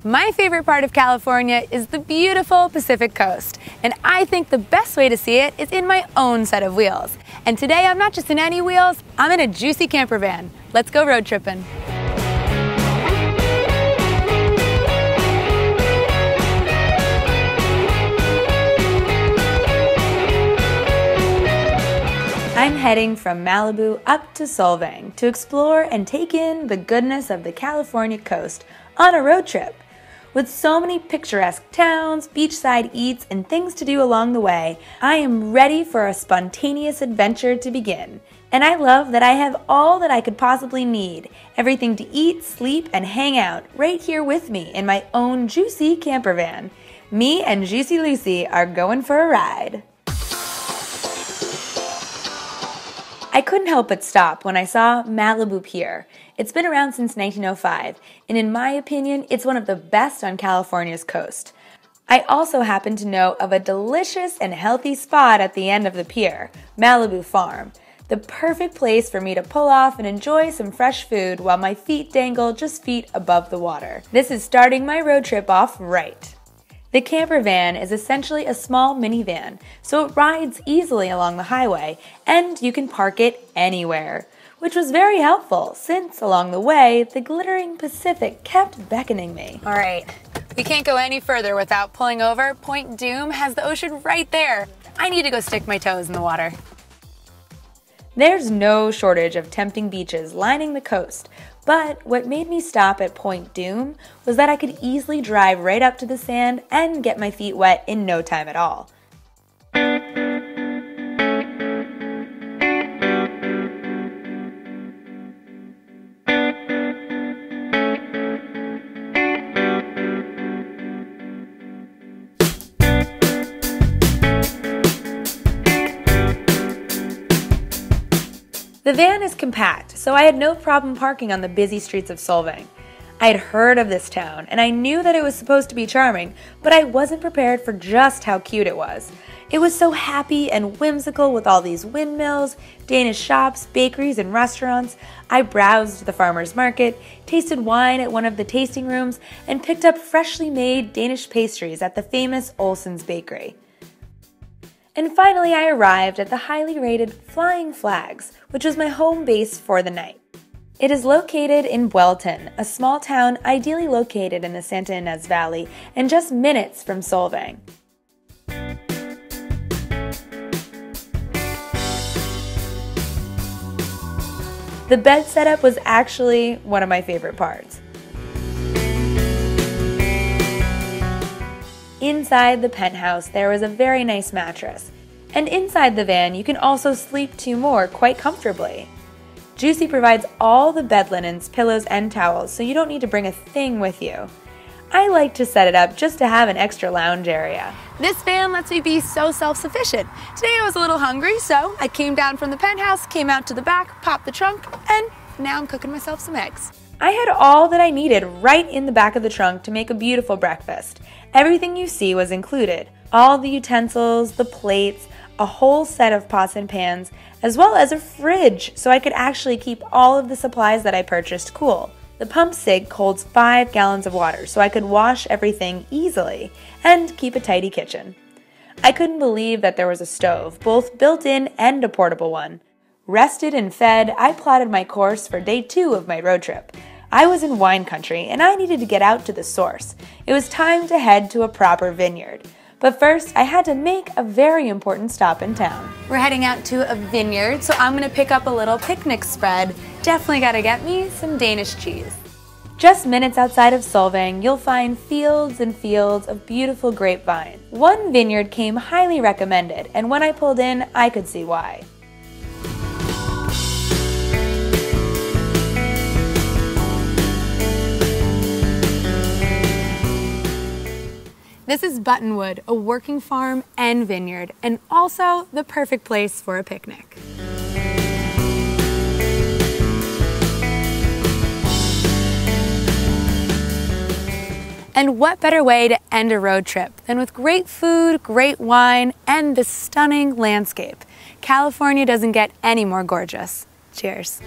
My favorite part of California is the beautiful Pacific coast, and I think the best way to see it is in my own set of wheels. And today I'm not just in any wheels, I'm in a Jucy Campervan. Let's go road tripping. I'm heading from Malibu up to Solvang to explore and take in the goodness of the California coast on a road trip. With so many picturesque towns, beachside eats, and things to do along the way, I am ready for a spontaneous adventure to begin. And I love that I have all that I could possibly need, everything to eat, sleep, and hang out right here with me in my own Jucy Campervan. Me and Juicy Lucy are going for a ride. I couldn't help but stop when I saw Malibu Pier. It's been around since 1905, and in my opinion, it's one of the best on California's coast. I also happen to know of a delicious and healthy spot at the end of the pier, Malibu Farm, the perfect place for me to pull off and enjoy some fresh food while my feet dangle just feet above the water. This is starting my road trip off right. The camper van is essentially a small minivan, so it rides easily along the highway, and you can park it anywhere, which was very helpful since along the way, the glittering Pacific kept beckoning me. All right, we can't go any further without pulling over. Point Doom has the ocean right there. I need to go stick my toes in the water. There's no shortage of tempting beaches lining the coast, but what made me stop at Point Doom was that I could easily drive right up to the sand and get my feet wet in no time at all. The van is compact, so I had no problem parking on the busy streets of Solvang. I had heard of this town, and I knew that it was supposed to be charming, but I wasn't prepared for just how cute it was. It was so happy and whimsical with all these windmills, Danish shops, bakeries, and restaurants. I browsed the farmer's market, tasted wine at one of the tasting rooms, and picked up freshly made Danish pastries at the famous Olsen's Bakery. And finally, I arrived at the highly rated Flying Flags, which was my home base for the night. It is located in Buelton, a small town ideally located in the Santa Ynez Valley and just minutes from Solvang. The bed setup was actually one of my favorite parts. Inside the penthouse, there was a very nice mattress, and inside the van, you can also sleep two more quite comfortably. Jucy provides all the bed linens, pillows, and towels, so you don't need to bring a thing with you. I like to set it up just to have an extra lounge area. This van lets me be so self-sufficient. Today I was a little hungry, so I came down from the penthouse, came out to the back, popped the trunk, and now I'm cooking myself some eggs. I had all that I needed right in the back of the trunk to make a beautiful breakfast. Everything you see was included. All the utensils, the plates, a whole set of pots and pans, as well as a fridge so I could actually keep all of the supplies that I purchased cool. The pump sink holds 5 gallons of water so I could wash everything easily and keep a tidy kitchen. I couldn't believe that there was a stove, both built-in and a portable one. Rested and fed, I plotted my course for day 2 of my road trip. I was in wine country and I needed to get out to the source. It was time to head to a proper vineyard. But first, I had to make a very important stop in town. We're heading out to a vineyard, so I'm gonna pick up a little picnic spread. Definitely gotta get me some Danish cheese. Just minutes outside of Solvang, you'll find fields and fields of beautiful grapevine. One vineyard came highly recommended, and when I pulled in, I could see why. This is Buttonwood, a working farm and vineyard, and also the perfect place for a picnic. And what better way to end a road trip than with great food, great wine, and this stunning landscape. California doesn't get any more gorgeous. Cheers.